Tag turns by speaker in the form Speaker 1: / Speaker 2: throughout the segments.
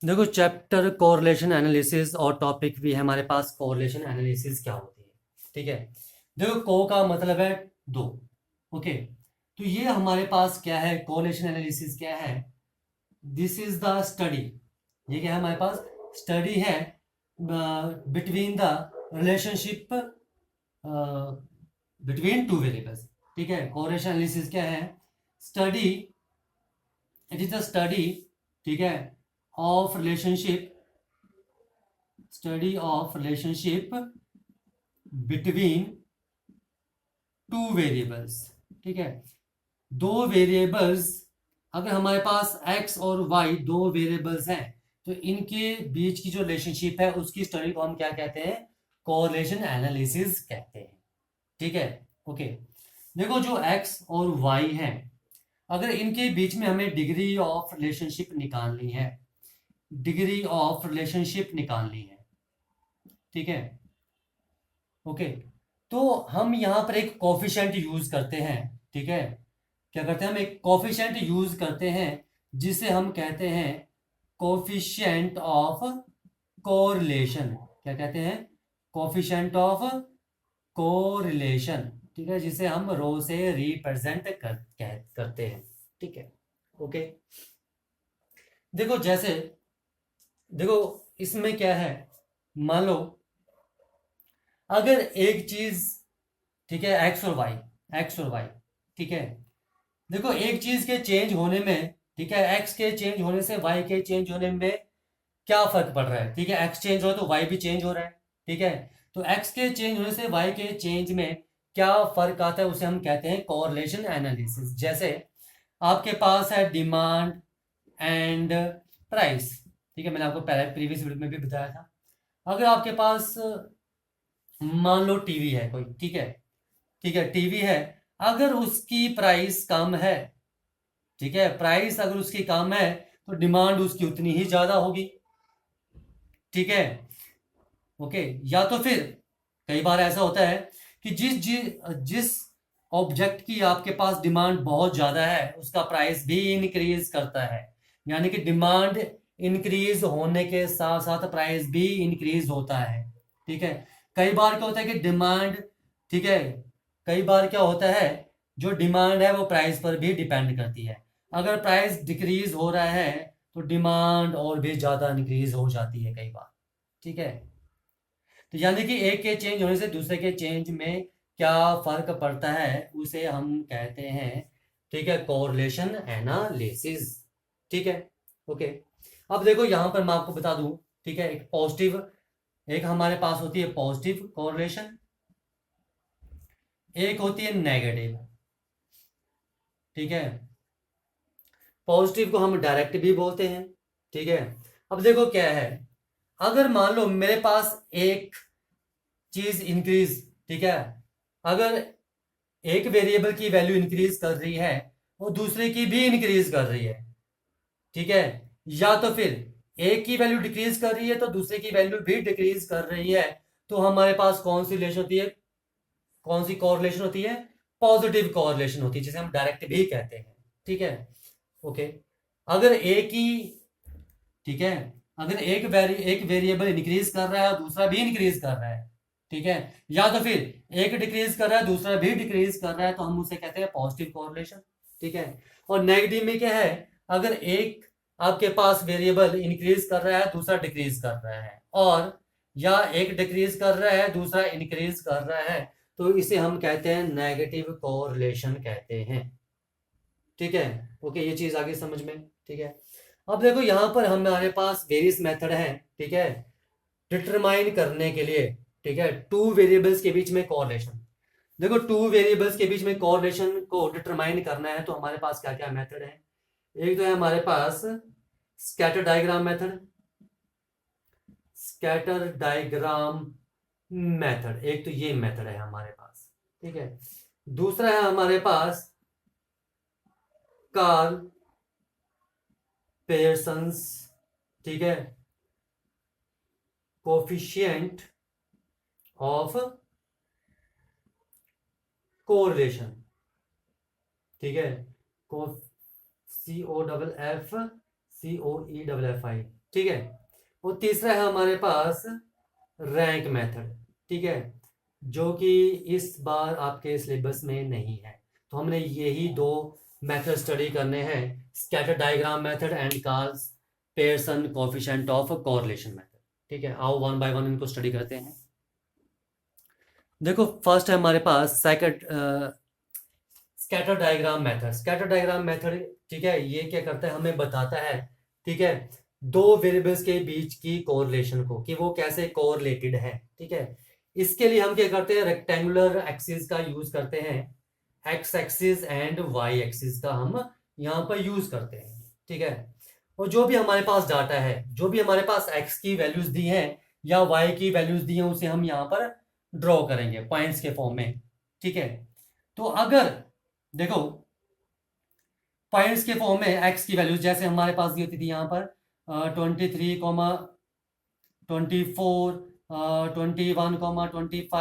Speaker 1: देखो, chapter correlation analysis और topic भी है हमारे पास, कोरिलेशन एनालिसिस क्या होती है। ठीक है। देखो, को का मतलब है दो। ओके। तो ये हमारे पास क्या है, कोरिलेशन एनालिसिस क्या है? This is the study. ये क्या है हमारे पास? स्टडी है between the relationship between two variables. ठीक है। कोरिलेशन एनालिसिस क्या है? Study, it is the study, ठीक है, of relationship, study of relationship between two variables. ठीक है। दो वेरिएबल्स, अगर हमारे पास x और y दो वेरिएबल्स हैं, तो इनके बीच की जो रिलेशनशिप है उसकी स्टडी को हम क्या कहते हैं? कोरिलेशन एनालिसिस कहते हैं। ठीक है। ओके। देखो, जो x और y है, अगर इनके बीच में हमें डिग्री ऑफ रिलेशनशिप निकालनी है, डिग्री ऑफ रिलेशनशिप निकालनी है, ठीक है, ओके, तो हम यहाँ पर एक कोफिशिएंट यूज करते हैं। ठीक है। क्या करते हैं? हम एक कोफिशिएंट यूज करते हैं जिसे हम कहते हैं कोफिशिएंट ऑफ कोरिलेशन। क्या कहते हैं? Coefficient of correlation. ठीक है, जिसे हम रो से रिप्रेजेंट करते हैं। ठीक है। ओके। देखो, जैसे देखो, इसमें क्या है, मान लो अगर एक चीज, ठीक है, एक्स और वाई, एक्स और वाई, ठीक है, देखो एक चीज के चेंज होने में, ठीक है, एक्स के चेंज होने से वाई के चेंज होने में क्या फर्क पड़ रहा है? ठीक है, एक्स चेंज हो तो वाई भी चेंज हो रहा है। ठीक है। तो एक्स के चेंज होने से वाई के चेंज में क्या फर्क आता है, उसे हम कहते हैं कोरिलेशन एनालिसिस। जैसे आपके पास है डिमांड एंड प्राइस। ठीक है, मैंने आपको पहले प्रीवियस वीडियो में भी बताया था। अगर आपके पास मान लो टीवी है कोई, ठीक है, ठीक है, टीवी है, अगर उसकी प्राइस कम है, ठीक है, प्राइस अगर उसकी कम है, तो डिमांड उसकी उतनी ही ज्यादा होगी। ठीक है। ओके। या तो फिर कई बार ऐसा होता है कि जिस ऑब्जेक्ट की आपके पास डिमांड बहुत ज्यादा है उसका प्राइस भी इंक्रीज करता है। यानी कि डिमांड इंक्रीज होने के साथ साथ प्राइस भी इंक्रीज होता है। ठीक है। कई बार क्या होता है कि डिमांड, ठीक है, कई बार क्या होता है, जो डिमांड है वो प्राइस पर भी डिपेंड करती है। अगर प्राइस डिक्रीज हो रहा है तो डिमांड और भी ज्यादा इंक्रीज हो जाती है कई बार। ठीक है। तो यानी कि एक के चेंज होने से दूसरे के चेंज में क्या फर्क पड़ता है उसे हम कहते हैं, ठीक है, कोरिलेशन एनालिसिस। ठीक है। ओके। अब देखो यहां पर मैं आपको बता दूं, ठीक है, एक पॉजिटिव, एक हमारे पास होती है पॉजिटिव कोरिलेशन, एक होती है नेगेटिव। ठीक है। पॉजिटिव को हम डायरेक्ट भी बोलते हैं। ठीक है। अब देखो क्या है, अगर मान लो मेरे पास एक चीज इंक्रीज, ठीक है, अगर एक वेरिएबल की वैल्यू इंक्रीज कर रही है वो दूसरे की भी इंक्रीज कर रही है, ठीक है, या तो फिर एक की वैल्यू डिक्रीज कर रही है तो दूसरे की वैल्यू भी डिक्रीज कर रही है, तो हमारे पास कौन सी रिलेशन होती है, कौन सी कोरिलेशन होती है? पॉजिटिव कोरिलेशन होती है, जिसे हम डायरेक्ट भी कहते हैं। ठीक है। ओके। अगर एक ही, ठीक है, अगर एक वेरिएबल इंक्रीज कर रहा है और दूसरा भी इंक्रीज कर रहा है, ठीक है, या तो फिर एक डिक्रीज कर रहा है दूसरा भी डिक्रीज कर रहा है, तो हम उसे कहते हैं पॉजिटिव कोरिलेशन। ठीक है। और नेगेटिव में क्या है, अगर एक आपके पास वेरिएबल इंक्रीज कर रहा है दूसरा डिक्रीज कर रहा है, और या एक डिक्रीज कर रहा है दूसरा इंक्रीज कर रहा है, तो इसे हम कहते हैं नेगेटिव कोरिलेशन कहते हैं। ठीक है। ओके, ये चीज आगे समझ में। ठीक है। अब देखो यहां पर हमारे पास वेरियस मेथड है, ठीक है, डिटरमाइन करने के लिए, ठीक है, टू वेरिएबल्स के बीच में कोरिलेशन। देखो, टू वेरिएबल्स के बीच में कोरिलेशन को डिटरमाइन करना है तो हमारे पास क्या क्या मेथड है? एक तो है हमारे पास scatter diagram method, scatter diagram method, एक तो ये मेथड है हमारे पास। ठीक है। दूसरा है हमारे पास कार्ल पेयरसन्स, ठीक है, कोफिशिएंट ऑफ कोरिलेशन। ठीक है। को, COFF COEFFI, ठीक है। और तीसरा है हमारे पास रैंक मेथड, ठीक है, जो कि इस बार आपके सिलेबस में नहीं है। तो हमने यही दो मेथड स्टडी करने हैं, scatter diagram method and Karl's Pearson coefficient of correlation method. ठीक है, आओ वन बाय वन इनको स्टडी करते हैं। देखो फर्स्ट है हमारे पास second scatter diagram method. Scatter diagram method, ठीक है, ये क्या करता है, हमें बताता है, ठीक है, दो वेरिएबल्स के बीच की कोरिलेशन को, कि वो कैसे कोरिलेटेड है। ठीक है, इसके लिए हम क्या करते हैं, रेक्टेंगुलर एक्सिस का यूज करते हैं, X axis and Y axis का हम यहाँ पर यूज करते हैं। ठीक है, और जो भी हमारे पास डाटा है, जो भी हमारे पास एक्स की वैल्यूज दी हैं या वाई की वैल्यूज दी हैं, उसे हम यहाँ पर ड्रॉ करेंगे पॉइंट्स के फॉर्म में। ठीक है, तो अगर देखो पॉइंट्स के फॉर्म में एक्स की वैल्यूज जैसे हमारे पास दी होती थी यहाँ पर 23, 24, 21, 25,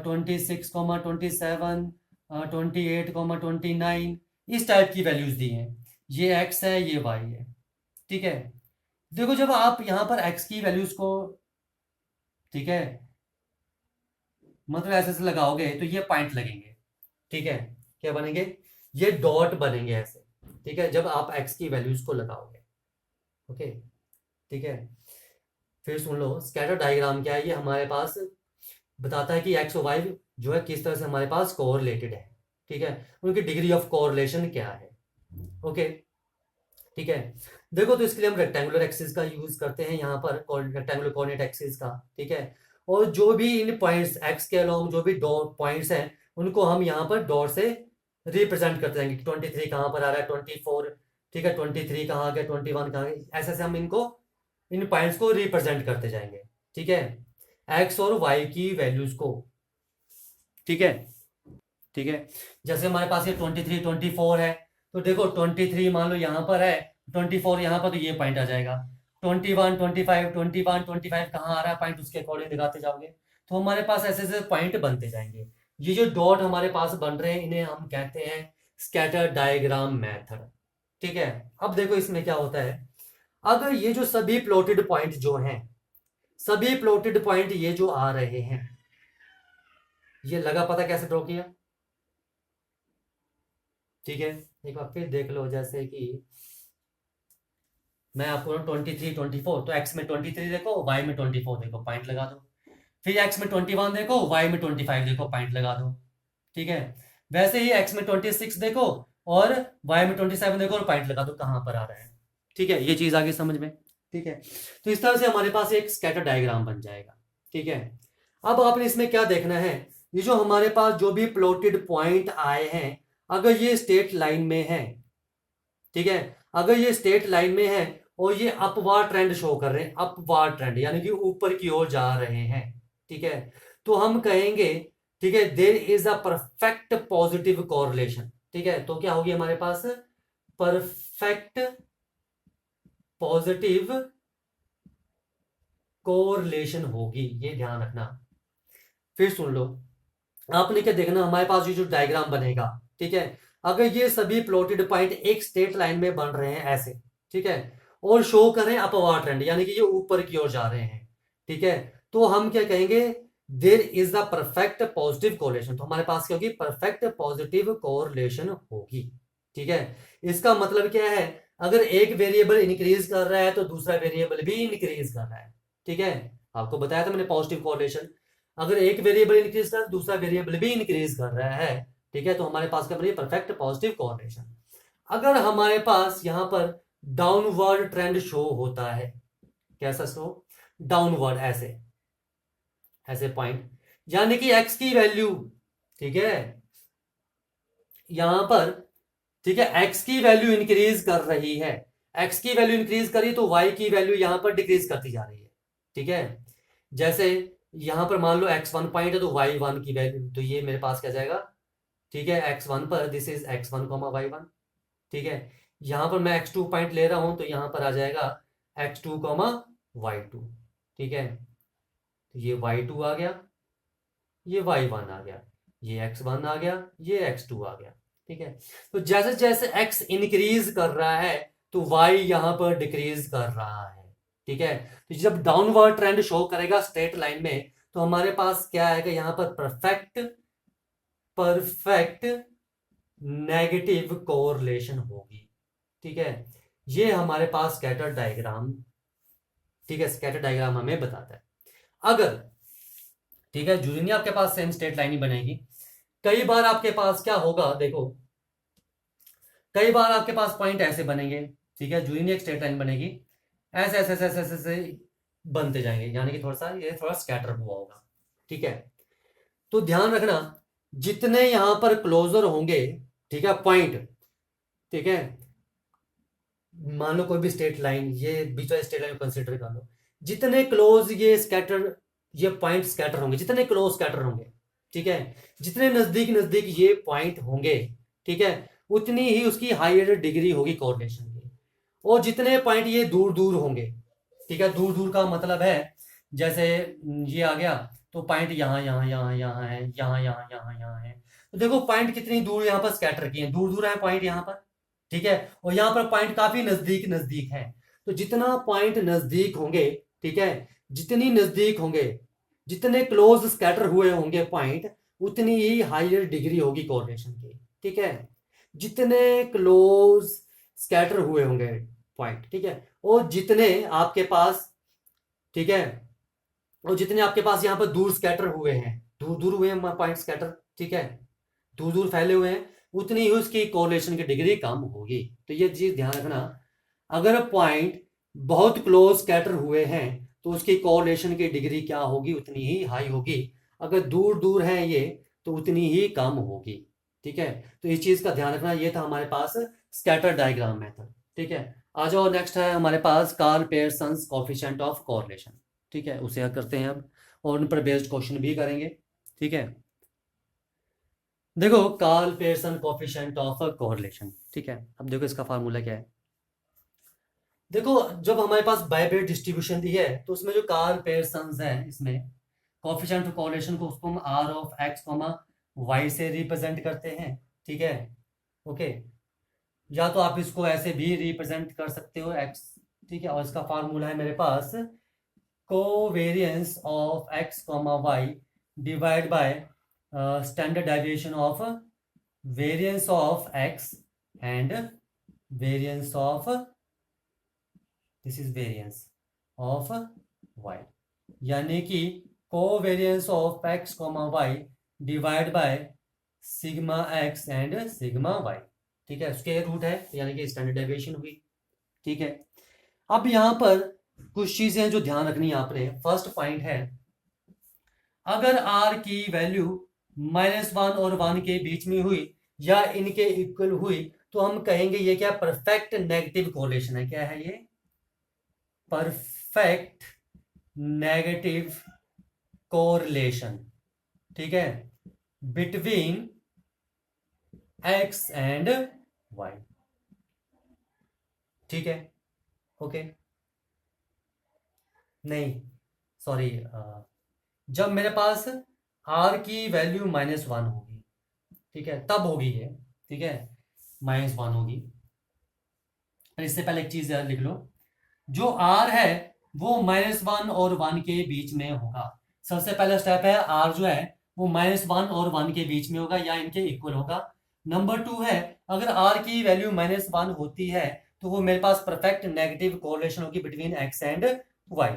Speaker 1: 26, 27, 28, 29, इस टाइप की वैल्यूज दी हैं। ये एक्स है, ये वाई है। ठीक है, देखो जब आप यहाँ पर एक्स की वैल्यूज को, ठीक है, मतलब ऐसे से लगाओगे तो ये पॉइंट लगेंगे। ठीक है, क्या बनेंगे, ये डॉट बनेंगे ऐसे। ठीक है, जब आप एक्स की वैल्यूज को लगाओगे। ओके, ठीक है, फिर सुन लो स्कैटर डायग्राम क्या है, ये हमारे पास बताता है कि एक्स और वाई जो है किस तरह से हमारे पास कोरिलेटेड है। ठीक है, उनकी डिग्री ऑफ कोरिलेशन क्या है। ओके, ठीक है, देखो तो इसके लिए हम रेक्टेंगुलर एक्सिस का यूज करते हैं यहाँ पर, रेक्टेंगुलर कोऑर्डिनेट एक्सिस का। ठीक है, और जो भी इन पॉइंट्स एक्स के अलोंग जो भी डॉट पॉइंट्स हैं, उनको हम यहाँ पर डॉट से रिप्रेजेंट करते जाएंगे। 23 कहाँ पर आ रहा है, 24, ठीक है, 23 कहाँ आ गया, 21 कहाँ आ गया, ऐसे ऐसे हम इनको, इन पॉइंट्स को रिप्रेजेंट करते जाएंगे। ठीक है, एक्स और वाई की वैल्यूज को। ठीक है, ठीक है, जैसे हमारे पास ये 23, 24 है, तो देखो 23 मान लो यहाँ पर है, 24 यहाँ पर, तो ये पॉइंट आ जाएगा। 21, 25, 21, 25 कहाँ आ रहा है पॉइंट, उसके अकॉर्डिंग लगाते जाओगे, तो हमारे पास ऐसे ऐसे पॉइंट बनते जाएंगे। ये जो डॉट हमारे पास बन रहे हैं, इन्हें हम कहते हैं स्कैटर डायग्राम मेथड। ठीक है, अब देखो इसमें क्या होता है, अगर ये जो सभी प्लॉटेड पॉइंट जो हैं, सभी प्लॉटेड पॉइंट ये जो आ रहे हैं, ये लगा पता कैसे ड्रॉ किया। ठीक है, एक बार फिर देख लो, जैसे कि मैं आपको 23, 24, तो एक्स में 23 देखो, वाई में 24 देखो, पॉइंट लगा दो। फिर एक्स में 21 देखो, वाई में 25 देखो, पॉइंट लगा दो। ठीक है, वैसे ही एक्स में 26 देखो और वाई में 27 देखो और पॉइंट लगा दो कहाँ पर आ रहा है। ठीक है, ये चीज आगे समझ में। ठीक है, तो इस तरह से हमारे पास एक स्कैटर डायग्राम बन जाएगा। ठीक है, अब आपने इसमें क्या देखना है, ये जो हमारे पास जो भी प्लॉटेड पॉइंट आए हैं, अगर ये स्ट्रेट लाइन में है, ठीक है, अगर ये स्ट्रेट लाइन में है और ये अपवार्ड ट्रेंड शो कर रहे हैं, अपवार्ड ट्रेंड यानी कि ऊपर की ओर जा रहे हैं, ठीक है, तो हम कहेंगे, ठीक है, there is a perfect positive correlation. ठीक है, तो क्या होगी हमारे पास, परफेक्ट पॉजिटिव कोरिलेशन होगी, ये ध्यान रखना। फिर सुन लो, आपने क्या देखना, हमारे पास ये जो डायग्राम बनेगा, ठीक है, अगर ये सभी प्लॉटेड पॉइंट एक स्ट्रेट लाइन में बन रहे हैं ऐसे, ठीक है, और शो कर रहे हैं अपवार्ड ट्रेंड यानी कि ये ऊपर की ओर जा रहे हैं, ठीक है, तो हम क्या कहेंगे, there is the perfect positive correlation. तो हमारे पास क्या होगी, परफेक्ट पॉजिटिव कोरिलेशन होगी। ठीक है, इसका मतलब क्या है, अगर एक वेरिएबल इंक्रीज कर रहा है तो दूसरा वेरिएबल भी इंक्रीज कर रहा है। ठीक है, आपको बताया था मैंने पॉजिटिव कोरिलेशन, अगर एक वेरिएबल इंक्रीज कर रहा है दूसरा वेरिएबल भी इंक्रीज कर रहा है, ठीक है, तो हमारे पास क्या बनी, परफेक्ट पॉजिटिव कोरिलेशन। अगर हमारे पास यहां पर डाउनवर्ड ट्रेंड शो होता है, कैसा शो, डाउनवर्ड, ऐसे ऐसे पॉइंट, यानी कि एक्स की वैल्यू, ठीक है, यहां पर, ठीक है, एक्स की वैल्यू इंक्रीज कर रही है, एक्स की वैल्यू इंक्रीज करी तो वाई की वैल्यू यहां पर डिक्रीज करती जा रही है। ठीक है, जैसे यहां पर मान लो x1 पॉइंट है तो y1 की वैल्यू, तो ये मेरे पास क्या जाएगा, ठीक है, x1 पर दिस इज x1, y1। ठीक है, यहां पर मैं x2 पॉइंट ले रहा हूं तो यहां पर आ जाएगा x2, y2। ठीक है, तो ये y2 आ गया, ये y1 आ गया, ये x1 आ गया, ये x2 आ गया। ठीक है, तो जैसे जैसे x इंक्रीज कर रहा है तो y यहां पर डिक्रीज कर रहा है, ठीक है। तो जब डाउनवर्ड ट्रेंड शो करेगा स्ट्रेट लाइन में, तो हमारे पास क्या आएगा यहां पर, परफेक्ट नेगेटिव कोरिलेशन होगी, ठीक है। ये हमारे पास स्कैटर डायग्राम, ठीक है, स्कैटर डायग्राम हमें बताता है। अगर, ठीक है, जरूरी नहीं आपके पास सेम स्ट्रेट लाइन ही बनेगी, कई बार आपके पास क्या होगा, देखो कई बार आपके पास पॉइंट ऐसे बनेंगे, ठीक है, जरूरी नहीं एक स्ट्रेट लाइन बनेगी, ऐसे ऐसे ऐसे ऐसे ऐसे ऐसे बनते जाएंगे, यानी कि थोड़ा सा ये थोड़ा स्कैटर हुआ होगा, ठीक है। तो ध्यान रखना, जितने यहां पर क्लोजर होंगे, ठीक है, पॉइंट, ठीक है, मान लो कोई भी स्ट्रेट लाइन, ये बीच वाली स्ट्रेट लाइन को कंसीडर कर लो, जितने क्लोज ये स्कैटर, ये पॉइंट स्कैटर होंगे, जितने क्लोज स्कैटर होंगे, ठीक है, जितने नजदीक नजदीक ये पॉइंट होंगे, ठीक है, उतनी ही उसकी हायर डिग्री होगी कोरिलेशन की। और जितने पॉइंट ये दूर दूर होंगे, ठीक है, दूर दूर का मतलब है, जैसे ये आ गया, तो पॉइंट यहाँ यहाँ यहाँ यहाँ है, यहाँ यहाँ यहाँ यहाँ है, तो देखो पॉइंट कितनी दूर यहाँ पर स्कैटर किए हैं, दूर दूर है पॉइंट यहाँ पर, ठीक है, और यहाँ पर पॉइंट काफी नजदीक नजदीक है। तो जितना पॉइंट नजदीक होंगे, ठीक है, जितनी नजदीक होंगे, जितने क्लोज स्कैटर हुए होंगे पॉइंट, उतनी ही हायर डिग्री होगी कोरिलेशन की, ठीक है, जितने क्लोज स्कैटर हुए होंगे पॉइंट, ठीक है, और जितने आपके पास, ठीक है, और जितने आपके पास यहाँ पर दूर स्कैटर हुए हैं, दूर दूर हुए हैं पॉइंट स्कैटर, ठीक है, दूर दूर फैले हुए हैं, उतनी ही उसकी कोरिलेशन की डिग्री कम होगी। तो ये चीज ध्यान रखना, अगर पॉइंट बहुत क्लोज स्कैटर हुए हैं तो उसकी कोरिलेशन की डिग्री क्या होगी, उतनी ही हाई होगी, अगर दूर दूर है ये तो उतनी ही कम होगी, ठीक है। तो इस चीज का ध्यान रखना, ये था हमारे पास स्कैटर डायग्राम मेथड, ठीक है। आ जाओ, नेक्स्ट है हमारे पास कार्ल पेयरसन्स कोएफिशिएंट ऑफ कोरिलेशन, ठीक है, उसे करते हैं अब, और उन पर बेस्ड क्वेश्चन भी करेंगे, ठीक है। देखो Karl Pearson coefficient of correlation, ठीक है, अब देखो इसका फार्मूला क्या है। देखो जब हमारे पास बाइबियर डिस्ट्रीब्यूशन दी है, तो उसमें जो कार्ल पेयरसन है, इसमें कोएफिशिएंट ऑफ कोरिलेशन को उसको हम आर ऑफ एक्स वाई से रिप्रेजेंट करते हैं, ठीक है, ओके, या तो आप इसको ऐसे भी रिप्रेजेंट कर सकते हो एक्स, ठीक है, और इसका फार्मूला है मेरे पास covariance of x Y divide by standard deviation of variance of X and variance of, this is variance of Y, यानी कि कोवेरियंस ऑफ एक्स वाई डिवाइड बाय sigma X and sigma Y, ठीक है, उसके रूट है, यानी कि स्टैंडर्ड डेविएशन हुई, ठीक है। अब यहां पर कुछ चीजें हैं जो ध्यान रखनी है आपने। फर्स्ट पॉइंट है, अगर आर की वैल्यू -1 और 1 के बीच में हुई या इनके इक्वल हुई, तो हम कहेंगे ये क्या, परफेक्ट नेगेटिव कोरिलेशन है। क्या है ये, परफेक्ट नेगेटिव कोरिलेशन, ठीक है, बिटवीन एक्स एंड वाई, ठीक है, ओके, नहीं सॉरी, जब मेरे पास आर की वैल्यू -1 होगी, ठीक है, तब होगी ये, ठीक है, -1 होगी। इससे पहले एक चीज यार लिख लो, जो आर है वो -1 और 1 के बीच में होगा। सबसे पहला स्टेप है, आर जो है वो -1 और 1 के बीच में होगा या इनके इक्वल होगा। नंबर 2 है, अगर आर की वैल्यू -1 होती है तो वो मेरे पास परफेक्ट नेगेटिव कोरिलेशन होगी बिटवीन एक्स एंड वाई,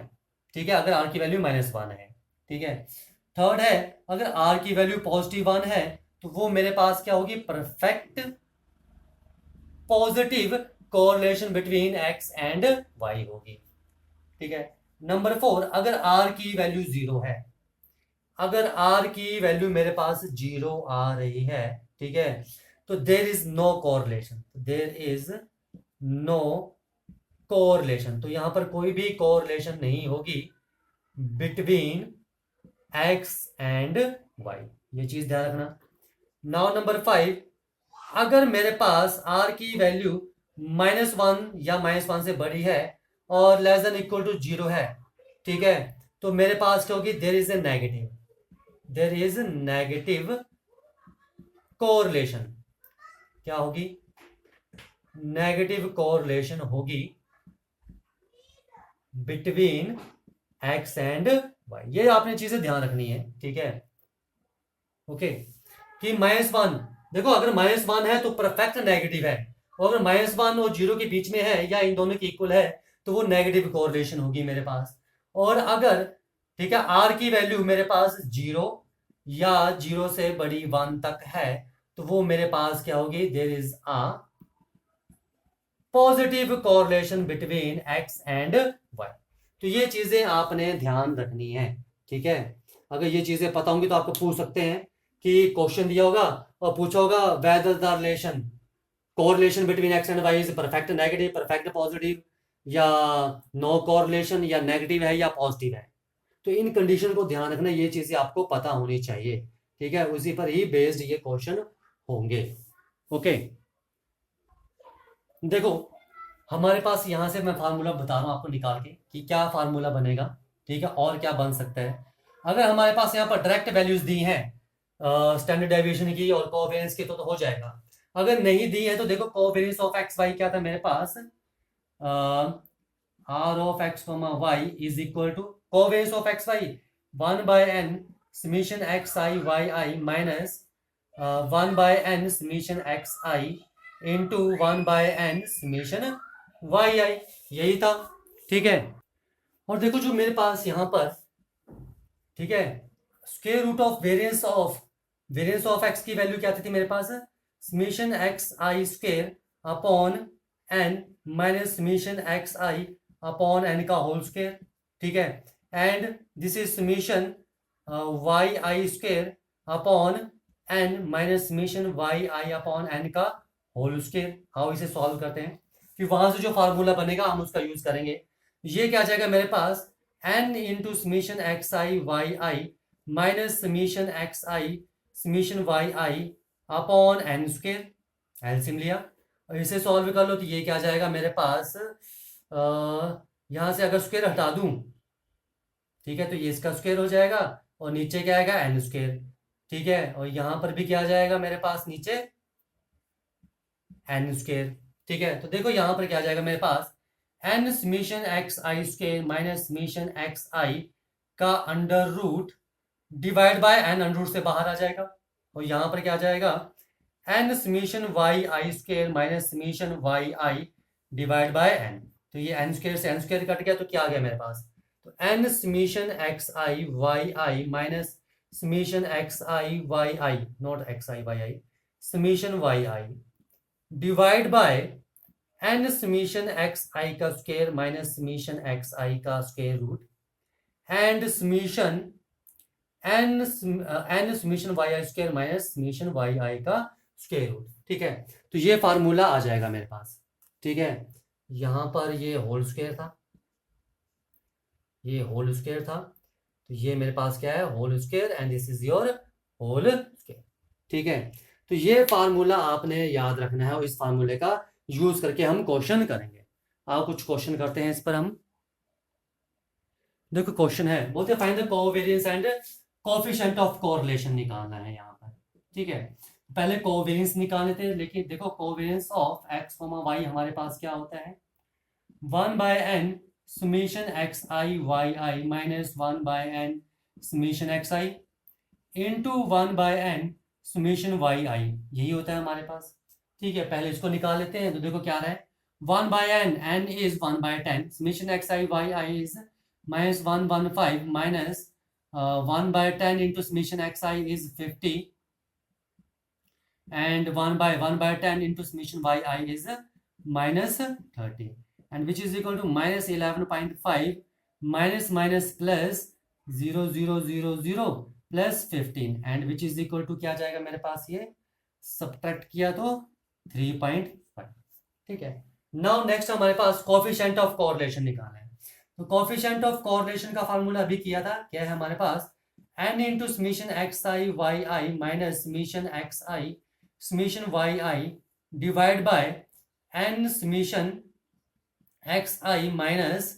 Speaker 1: ठीक है, अगर आर की वैल्यू -1 है, ठीक है। थर्ड है, अगर आर की वैल्यू +1 है तो वो मेरे पास क्या होगी, perfect positive correlation between X and Y होगी, ठीक है। नंबर 4, अगर आर की वैल्यू 0 है, अगर आर की वैल्यू मेरे पास 0 आ रही है, ठीक है, तो there is no correlation, there is no correlation, तो यहां पर कोई भी कोरिलेशन नहीं होगी बिटवीन एक्स एंड वाई, ये चीज ध्यान रखना। नाउ नंबर 5, अगर मेरे पास आर की वैल्यू -1 या -1 से बड़ी है और लेस देन इक्वल टू 0 है, ठीक है, तो मेरे पास क्या होगी, there is a negative correlation, क्या होगी, नेगेटिव कोरिलेशन होगी बिटवीन एक्स एंड वाई। ये आपने चीजें ध्यान रखनी है, ठीक है। ओके, कि -1, देखो अगर -1 है तो परफेक्ट नेगेटिव है, और अगर -1 और 0 के बीच में है या इन दोनों के इक्वल है तो वो नेगेटिव कोरिलेशन होगी मेरे पास। और अगर, ठीक है, आर की वैल्यू मेरे पास 0 या 0 से बड़ी 1 तक है तो वो मेरे पास क्या होगी, there is a positive correlation between X and Y. तो ये चीजें आपने ध्यान रखनी है, ठीक है। अगर ये चीजें पता होंगी तो आपको पूछ सकते हैं कि क्वेश्चन दिया होगा और पूछा होगा whether the relation correlation between X and Y is perfect negative, perfect positive, या नो कोरिलेशन, या नेगेटिव है या पॉजिटिव है। तो इन कंडीशन को ध्यान रखना, ये चीजें आपको पता होनी चाहिए, ठीक है। उसी पर ही बेस्ड ये क्वेश्चन होंगे। ओके, देखो हमारे पास यहां से मैं फार्मूला बता रहा हूं आपको निकाल के कि क्या फार्मूला बनेगा, ठीक है, और क्या बन सकता है। अगर हमारे पास यहाँ पर डायरेक्ट वैल्यूज दी हैं स्टैंडर्ड डेविएशन की और कोवेरिएंस की तो हो जाएगा। अगर नहीं दी है तो देखो कोवेरिएंस ऑफ एक्स वाई क्या था मेरे पास, R of x Y is equal to covariance of x Y 1/n summation X I Y I minus 1/n summation X I into 1/n summation Y I, यही था, ठीक है। और देखो जो मेरे पास यहां पर, ठीक है, square root of variance of X की वैल्यू क्या थी मेरे पास, summation X I square upon N minus summation X I upon N का होल स्क्वायर, ठीक है। And this is summation Y I square upon N minus summation Y I upon N का whole square. आओ इसे solve करते हैं, फिर वहां से जो फार्मूला बनेगा हम उसका यूज करेंगे। ये क्या आ जाएगा मेरे पास, n into summation X I Y I minus summation X I summation Y I upon N square, एलसियम लिया और इसे सॉल्व कर लो तो ये क्या आ जाएगा मेरे पास, यहां से अगर स्क्वेयर हटा दूं, ठीक है, तो ये इसका स्क्वेयर हो जाएगा और नीचे क्या आएगा एन स्क्वेयर, ठीक है। और यहां पर भी क्या आ जाएगा मेरे पास नीचे एन स्क्वेयर, ठीक है। तो देखो यहां पर क्या आ जाएगा मेरे पास, N summation X I square minus summation X I का under root divide by N under root से बाहर आ जाएगा। और यहां पर क्या आ जाएगा, N summation Y I square minus summation Y I divide by N. तो ये एन स्क्वेयर से एन स्क्वेयर कट गया तो क्या आ गया मेरे पास, तो N summation X I Y I minus summation X I Y I, not X I Y I, summation Y I divide by N summation X I का square minus summation X I का square root and summation N summation Y I square minus summation Y आई का square root, ठीक है। तो ये formula आ जाएगा मेरे पास, ठीक है। यहां पर ये होल स्क्वायर था, ये होल स्क्वायर था, तो ये मेरे पास क्या है, whole square, and this is your whole square, ठीक है। तो ये फार्मूला आपने याद रखना है और इस फार्मूले का यूज करके हम क्वेश्चन करेंगे। आओ कुछ क्वेश्चन करते हैं इस पर हम। देखो क्वेश्चन है, बोलते find the covariance and coefficient of correlation निकालना है यहाँ पर, ठीक है। पहले कोवेरिएंस निकालने थे, लेकिन देखो कोवेरिएंस ऑफ एक्स वाई हमारे पास क्या होता है, 1/n summation X I Y I minus 1/n summation X I into 1/n summation Y I, यही होता है हमारे पास, ठीक है। पहले इसको निकाल लेते हैं, तो देखो क्या रहा है, 1/n, n is 1/10 summation X I Y I is -115 minus 1/10 into summation X I is 50 and 1/10 into summation yi is -30 and which is equal to -11.5 minus plus 0.000 plus 15 and which is equal to क्या जाएगा मेरे पास, ये subtract किया तो 3.5, ठीक है। Now next हमारे पास coefficient of correlation निकालना है। तो कोएफिशिएंट ऑफ कोरिलेशन का फार्मूला अभी किया था, क्या है हमारे पास, n into summation X I Y I minus summation X I summation Y I divide by n summation X I minus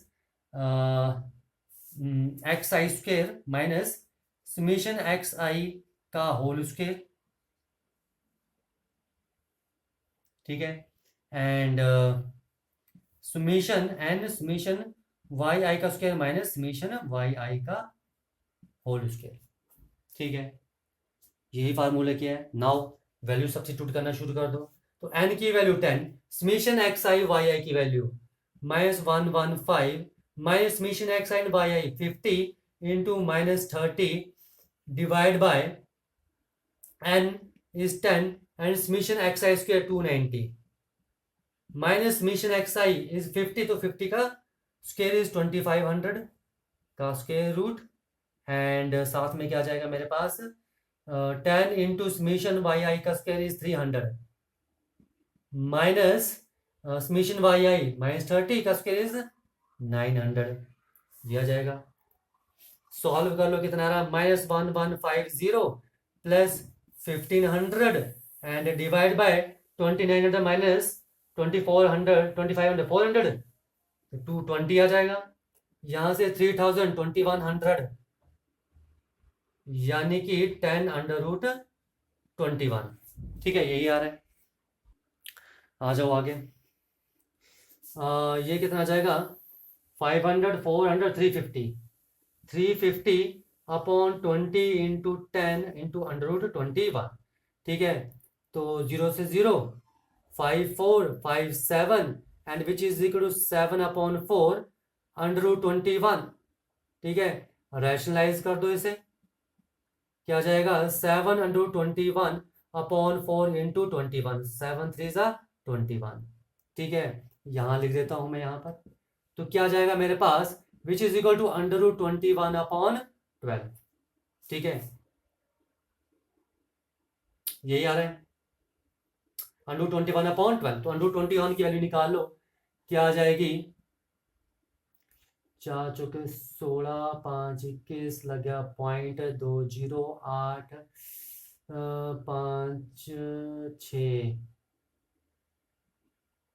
Speaker 1: X I square minus summation X I का whole square, ठीक है। And summation N summation Y आई का square minus summation Y आई का whole square. ठीक है, यही formula क्या है। नाउ वैल्यू सब्स्टिट्यूट करना शुरू कर दो। तो n की value 10, summation X I Y I की value -115 minus summation X I and Y I 50 into -30 divide by n is 10 and समेशन X I square 290 minus summation X I is 50, तो 50 का स्क्वायर इज 2500 का square root. And साथ में क्या आ जाएगा मेरे पास 10 इंटू समेशन वाई आई का square is 300 minus summation Y I -30 का स्क्वायर इज 900 दिया जाएगा। सॉल्व कर लो, कितना आ रहा -1150 plus 1500 and divide by 2900 minus 2400 2500 400 तो 220 आ जाएगा। यहां से 3000 2100 यानी कि 10√21। ठीक है, यही आ रहा है। आ जाओ आगे। ये कितना आ जाएगा 500 400 350 अपॉन 20 इंटू 10 इंटू √21। ठीक है, तो 0 से 0 5 4 5 7 and which is equal to 7 upon 4 √21। ठीक है, रैशनलाइज कर दो इसे, क्या हो जाएगा 7/21 अपॉन 4 इंटू 21 7 3 21। ठीक है, यहां लिख देता हूं मैं यहां पर। तो क्या आ जाएगा मेरे पास which is equal to √21 upon 12। ठीक है, यही आ रहा है √21 अपॉन 12। तो √21 की वैल्यू निकाल लो, क्या आ जाएगी 4 चौके 16 5 21 लग गया 0.208 5 6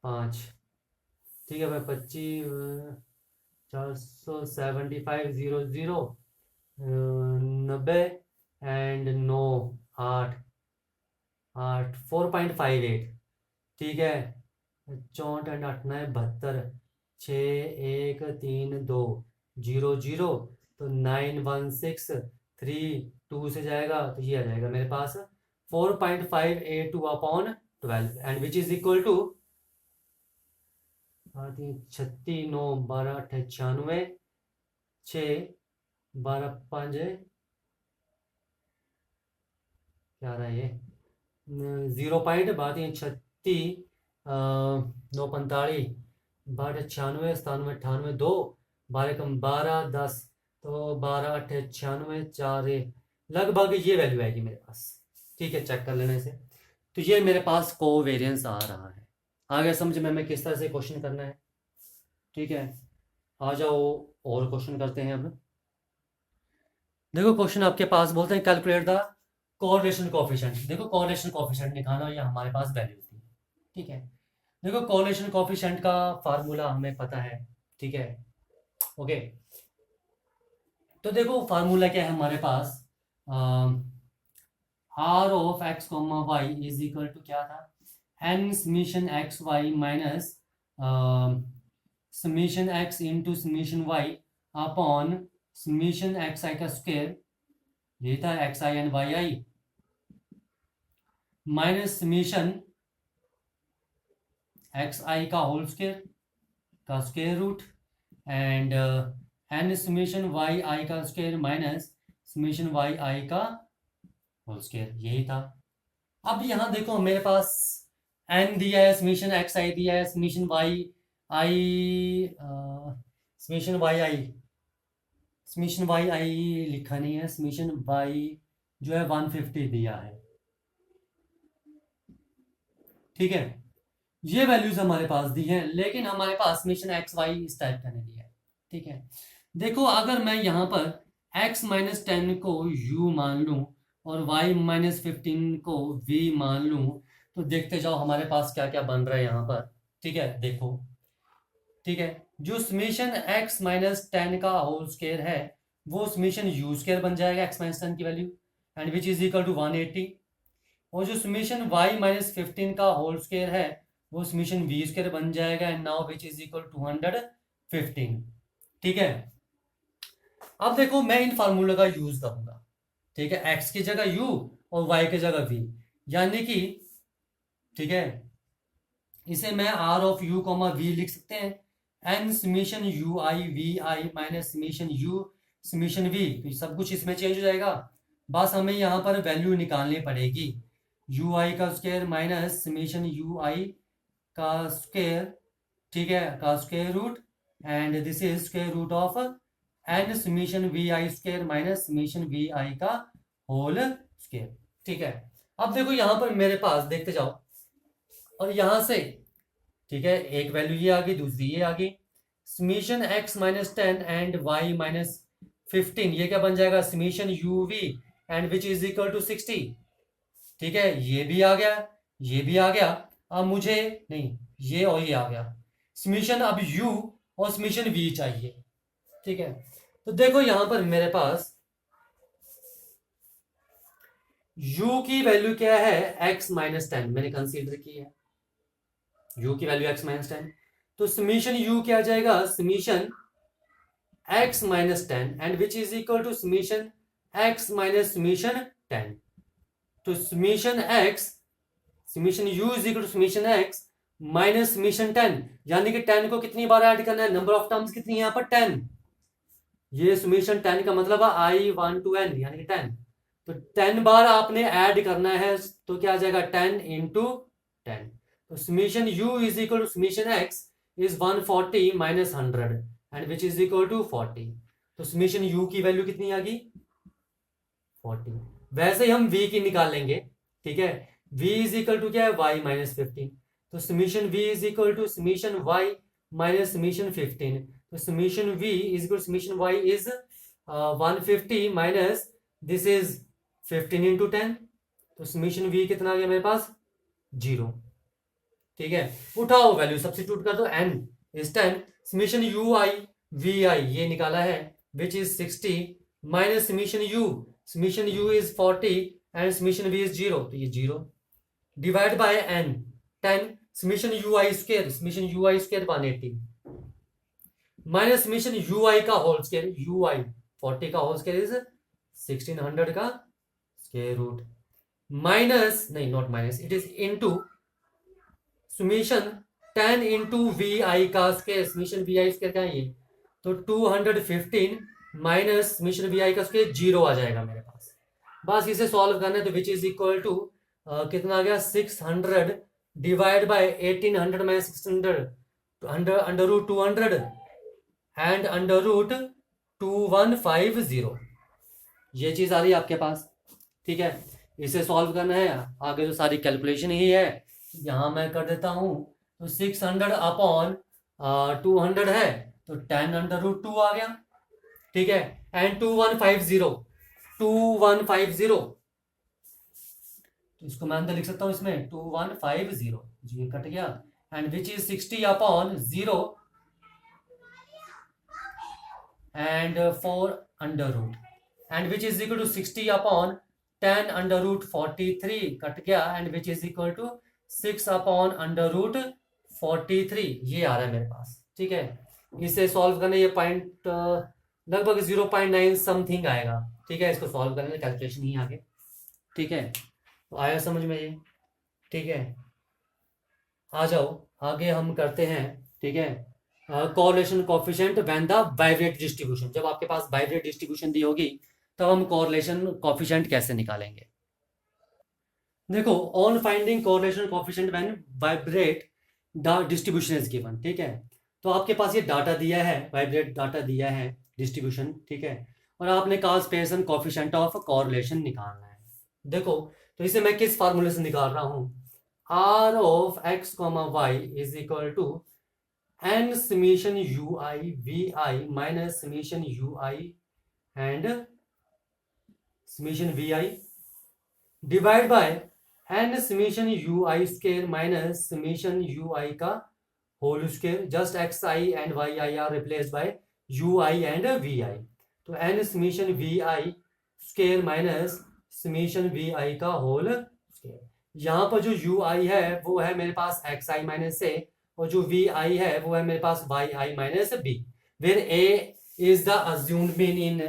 Speaker 1: 5। ठीक है भाई 25 475 00 90 एंड 9 8 8 4.58। ठीक है, 64 एंड 8 9 72 6 1 3 2 0 0 तो 916 3 2 से जाएगा तो ये आ जाएगा मेरे पास 4.582 upon 12 and which is equal to 36 9 12 98 6 12 5 क्या रहा है ये 0.36 9 45 12 96 97 98 2 12 कम 12 10 तो 12 8 96 4 लगभग ये वैल्यू आएगी मेरे पास। ठीक है, चेक कर लेने से। तो ये मेरे पास कोवेरिएंस आ रहा है। आगे समझ में हमें किस तरह से क्वेश्चन करना है। ठीक है, आ जाओ और क्वेश्चन करते हैं। अब देखो क्वेश्चन आपके पास बोलते हैं कैलकुलेट द कोरिलेशन कोएफिशिएंट। देखो कोरिलेशन कोएफिशिएंट निकालना, ये हमारे पास वैल्यू थी। ठीक है, देखो कोरिलेशन कोएफिशिएंट का फार्मूला हमें पता है। ठीक है, ओके। तो देखो फार्मूला क्या है हमारे पास r of x comma Y is equal to क्या था n summation X Y minus summation X into summation Y upon summation X I का स्क्वायर, ये था X I and Y I minus summation X I का whole square का square root and N summation Y आई का square minus summation Y आई का whole square, यही था। अब यहां देखो मेरे पास एन दिया है, समेशन एक्स आई दिया है, summation Y I summation Y I लिखा नहीं है, समेशन वाई जो है 150 दिया है। ठीक है, ये वैल्यूज हमारे पास दी है, लेकिन हमारे पास समेशन एक्स वाई इस टाइप का नहीं दिया है। ठीक है, देखो अगर मैं यहाँ पर x माइनस 10 को u मान लूं और y माइनस 15 को v मान लूं तो देखते जाओ हमारे पास क्या क्या बन रहा है यहाँ पर। ठीक है, देखो। ठीक है, जो समेशन x माइनस 10 का होल स्क्वायर है वो समेशन u स्क्वायर बन जाएगा x माइनस 10 की value and which is equal to 180, और जो समेशन y माइनस 15 का होल स्क्वायर है वो समीशन वी स्क्वायर बन जाएगा, and now which is equal 215। ठीक है, अब देखो मैं इन फार्मूला का यूज करूंगा, ठीक है, एक्स की जगह यू और वाई की जगह वी, यानी कि ठीक है, इसे मैं R of U comma V लिख सकते हैं, N summation you I we I minus summation U summation V, तो सब कुछ इसमें चेंज हो जाएगा। बस हमें यहाँ पर वैल्यू निकालनी पड़ेगी, यू आई का स्क्वायर माइनस समीशन यू आई का स्क्वायर, ठीक है, का square root, and this is square root of N summation we I square minus summation we आई का होल स्क्वायर। ठीक है, अब देखो यहाँ पर मेरे पास देखते जाओ, और यहां से ठीक है एक वैल्यू ये आ गई, दूसरी ये आ गई, summation X minus 10 and Y minus 15, ये क्या बन जाएगा, summation U V and which is equal to 60। ठीक है, ये भी आ गया, ये भी आ गया, अब मुझे नहीं, ये और ये आ गया, समीशन अब u और समीशन v चाहिए। ठीक है, तो देखो यहां पर मेरे पास u की वैल्यू क्या है, x माइनस 10 मैंने कंसीडर की है, u की वैल्यू x माइनस 10, तो समीशन u क्या आ जाएगा, summation x minus 10 and which is equal to summation x minus summation 10, तो summation x summation u is equal to summation x minus summation 10, यानी कि 10 को कितनी बार ऐड करना है, नंबर ऑफ टर्म्स कितनी है यहाँ पर 10, ये समीशन 10 का मतलब है आई 1 to n यानी कि 10, तो 10 बार आपने ऐड करना है, तो क्या आ जाएगा 10 इंटू 10, तो summation u is equal to summation x is 140 minus 100 and which is equal to 40, तो समीशन u की वैल्यू कितनी आ गई 40। वैसे ही हम v की निकाल लेंगे, ठीक है, v इज इक्वल टू क्या है y माइनस 15, तो summation v is equal to summation y minus summation 15, तो समीशन v इज इक्वल समीशन y is 150 minus this is 15 into 10, तो समीशन v कितना आ गया मेरे पास 0। ठीक है, उठाओ वैल्यू सब्स्टिट्यूट कर दो, n is 10, summation u I v आई ये निकाला है विच is 60 minus summation u is 40 and summation v is 0, तो ये 0 divide by n 10 summation u I square 180 minus summation u आई का होल स्क्वायर, u आई 40 का होल स्क्वायर इज 1600 का square root, minus नहीं not minus it is into summation 10 into we आई का square, summation we I square क्या है ये, तो 215 minus summation we आई का स्क्वायर 0 आ जाएगा मेरे पास। बस इसे सॉल्व करना है, तो विच इज इक्वल टू कितना आ गया 600 divide by 1800 minus 600 under root 200 and under root 2150, ये चीज आ रही है आपके पास। ठीक है, इसे सॉल्व करना है, आगे तो सारी कैलकुलेशन ही है, यहां मैं कर देता हूं, तो 600 अपॉन 200 है, तो 10 अंडर रूट 2 आ गया। ठीक है, एंड 2150 तो इसको मैं अंदर लिख सकता हूं इसमें 2150, जी कट गया, and which is 60 upon 0 and 4 under root and which is equal to 60 upon 10 under root 43 cut गया, and which is equal to 6 upon under root 43, ये आ रहा है मेरे पास। ठीक है, इसे सॉल्व करने ये पॉइंट लगभग 0.9 समथिंग आएगा। ठीक है, इसको सॉल्व करने कैलकुलेशन ही आगे। ठीक है, तो आया समझ में ये। ठीक है, आ जाओ आगे हम करते हैं। ठीक है, correlation coefficient when the bivariate distribution, जब आपके पास बाइवरेट डिस्ट्रीब्यूशन दी होगी तब हम कोरिलेशन कोफिशिएंट कैसे निकालेंगे। देखो, on finding correlation coefficient when vibrate the distribution is given. ठीक है, तो आपके पास ये डाटा दिया है, वाइब्रेट डाटा दिया है डिस्ट्रीब्यूशन। ठीक है, और आपने कॉस पेयर्सन कोफिशिएंट ऑफ कोरिलेशन निकालना है। देखो, तो इसे मैं किस फार्मूले से निकाल रहा हूं, r of x comma Y is equal to n summation you I we I minus summation you i and summation we i divide by N summation you i square minus summation you आई का whole square, just x I and Y i are replaced by u i and we i, तो N summation we I square minus summation we आई का whole square, यहाँ पर जो you आई है वो है मेरे पास एक्स आई माइनस ए, और जो वी आई है वो है मेरे पास y I minus b, where a is the assumed mean in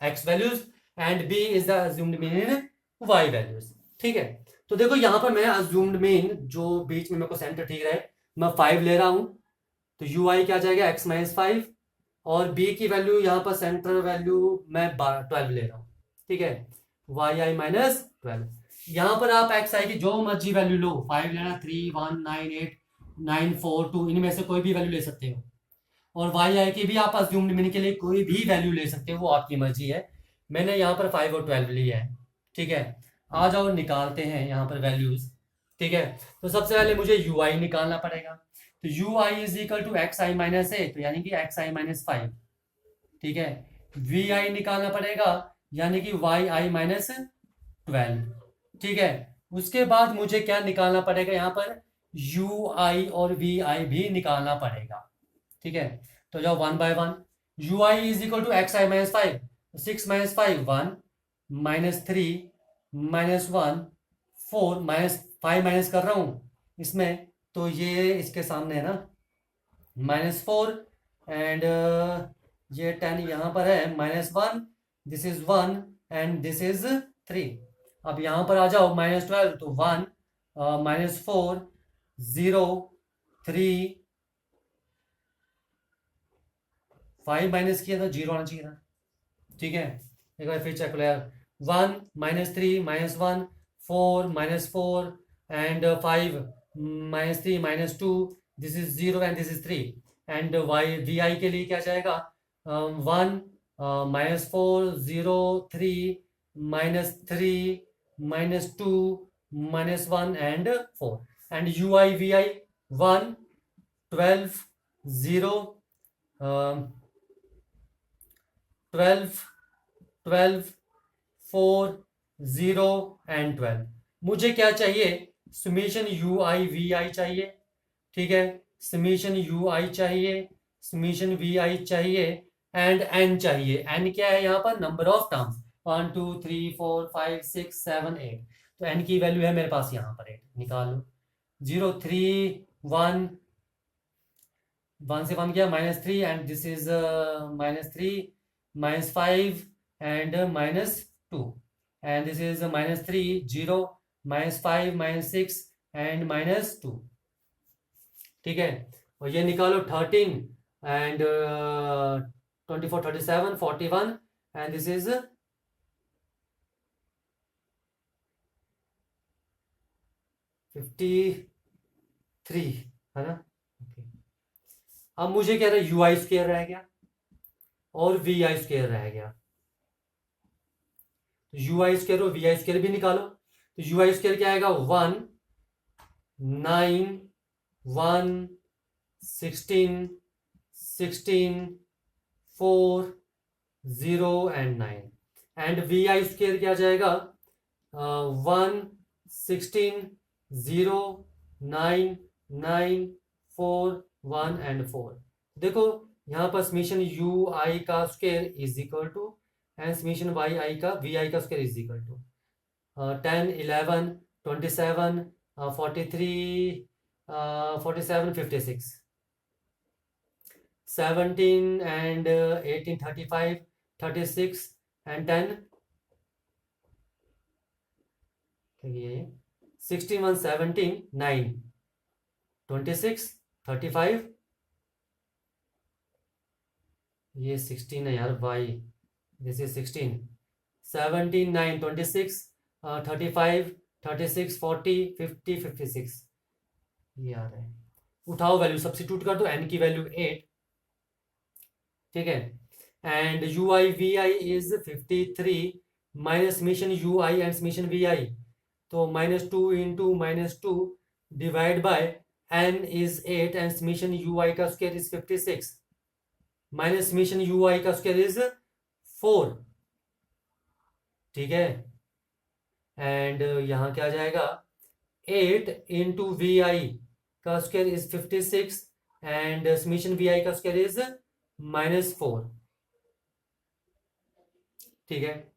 Speaker 1: x values and b is the assumed mean in y values. ठीक है, तो देखो यहाँ पर मैं अज्यूम्ड मीन जो बीच में मेरे को सेंटर ठीक रहे, मैं 5 ले रहा हूं, तो यू आई क्या जाएगा एक्स माइनस 5, और बी की वैल्यू यहाँ पर सेंटर वैल्यू मैं 12 ले रहा हूँ। ठीक है, वाई आई माइनस 12। यहाँ पर आप एक्स आई की जो मर्जी वैल्यू लो, 5 लेना, 3, 1, 9, 8, 9, 4, 2, इनमें से कोई भी वैल्यू ले सकते हो, और वाई आई की भी आप अज्यूम्ड मीन के लिए कोई भी वैल्यू ले सकते हो, वो आपकी मर्जी है। मैंने यहाँ पर 5 और 12 लिया है। ठीक है, आ जाओ निकालते हैं यहाँ पर वैल्यूज। ठीक है, तो सबसे पहले मुझे यू आई निकालना पड़ेगा, तो u I is equal to x I minus a, तो यानी कि एक्स आई माइनस 5। ठीक है, वी आई निकालना पड़ेगा, यानी कि वाई आई माइनस 12। ठीक है, उसके बाद मुझे क्या निकालना पड़ेगा, यहाँ पर यू आई और वी आई भी निकालना पड़ेगा। ठीक है, तो जाओ one by one. U I is equal to x I minus 5, 6 minus 5 1, minus 3 minus 1 4, minus 5 minus कर रहा हूँ इसमें, तो ये इसके सामने है ना, -4, एंड ये 10 यहाँ पर है, -1, this is 1 and this is 3। अब यहाँ पर आ जाओ -12, तो 1, -4, 0, 3, 5 माइनस किया था 0 आना चाहिए था। ठीक है, एक बार फिर चेक लो यार, 1, -3, -1, 4, -4 and 5, -3, -2, this is 0 and this is 3, and y v i के लिए क्या जाएगा, 1, -4, 0, 3, -3, -2, -1 and 4, and you I we I 1, 12, 0, 12, 12, 4, 0 and 12। मुझे क्या चाहिए, summation you I we I चाहिए। ठीक है, समीशन यू आई चाहिए, समीशन वी आई चाहिए, एंड एन चाहिए। एन क्या है यहाँ पर, नंबर ऑफ टर्म्स, 1, 2, 3, 4, 5, 6, 7, 8, तो एन की वैल्यू है मेरे पास यहाँ पर 8, निकाल लो। 0, 3, 1, 1 से 1 किया, -3 and this is -3, -5 and -2, and this is -3, 0, -5, -6 and -2। ठीक है, और ये निकालो 13 एंड 24, 37, 41 एंड दिस इज 53, है ना। okay. अब मुझे क्या रहा, यू आई स्क्र रह गया और वी आई स्क्र रह गया, तो यू आई स्क्र और वी आई स्क्र भी निकालो, तो यू आई स्क्र क्या आएगा, 1, 9, 1, 16, 16, 4, 0 and 9, and we I square क्या जाएगा, 1, 16, 0, 9, 9, 4, 1 एंड 4। देखो यहाँ पर समीशन यू आई का square is equal to, and summation Y आई का वी आई का square is equal to 10, 11, 27, 43, 47, 56, 17 and 18, 35, 36 and 10, 61, 17, 9, 26, 35, ये 16 है यार भाई, दिस इज 16, 17, 9, 26, 35, 36, 40, 50, 56, ये आ रहा है। उठाओ वैल्यू, सब्सिट्यूट कर दो, एन की वैल्यू 8। ठीक है, and you I we i is 53 minus summation you i and summation we i, तो -2 into -2 divide by n is 8 and summation you आई का square is 56 minus summation you आई का square is 4। ठीक है, and यहाँ क्या जाएगा, 8 इंटू वी आई का square is 56 and summation we आई का स्क्वायर इज -4। ठीक है,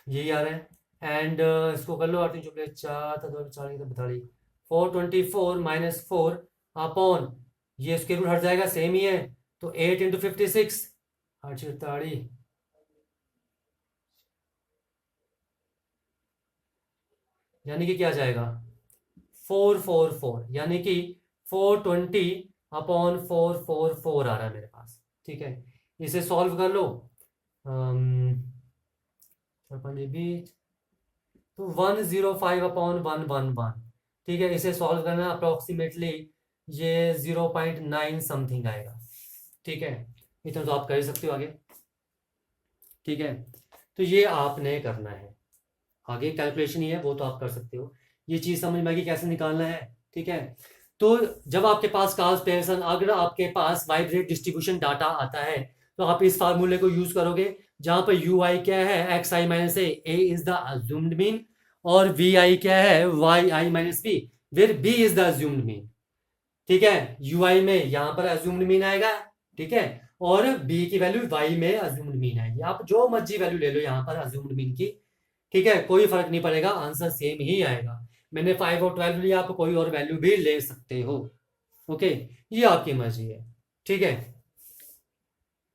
Speaker 1: यही आ रहा है। एंड इसको कर लो 8 चुपले 4 तो 40 42 424 माइनस 4 अपॉन ये स्क्वायर रूट हट जाएगा सेम ही है तो 8 इंटू 56 48 यानी कि क्या जाएगा 444 यानी कि 420 अपॉन 444 आ रहा है मेरे पास। ठीक है इसे सॉल्व कर लो बीच तो 105 अपॉन 111 ठीक है इसे सॉल्व करना अप्रोक्सीमेटली ये 0.9 समथिंग आएगा। ठीक है इतना तो आप कर ही सकते हो आगे। ठीक है तो ये आपने करना है आगे कैलकुलेशन ही है वो तो आप कर सकते हो। ये चीज समझ में आएगी कैसे निकालना है। ठीक है तो जब आपके पास कार्ल्स पेयरसन अगर आपके पास वाइब्रेट डिस्ट्रीब्यूशन डाटा आता है तो आप इस फार्मूले को यूज करोगे जहां पर यू आई क्या है x I minus a is the assumed mean और वी आई क्या है y I minus b where b is the assumed mean. ठीक है यू आई में यहां पर अज्यूम्ड मीन आएगा। ठीक है और बी की वैल्यू वाई में अज्यूम्ड मीन आएगी आप जो मर्जी वैल्यू ले लो यहां पर अज्यूम्ड मीन की। ठीक है कोई फर्क नहीं पड़ेगा आंसर सेम ही आएगा। मैंने 5 और 12 लिया आप कोई और वैल्यू भी ले सकते हो। ओके ये आपकी मर्जी है। ठीक है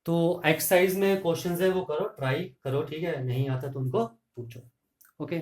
Speaker 1: तो एक्सरसाइज में क्वेश्चंस है वो करो ट्राई करो। ठीक है नहीं आता तो उनको पूछो। ओके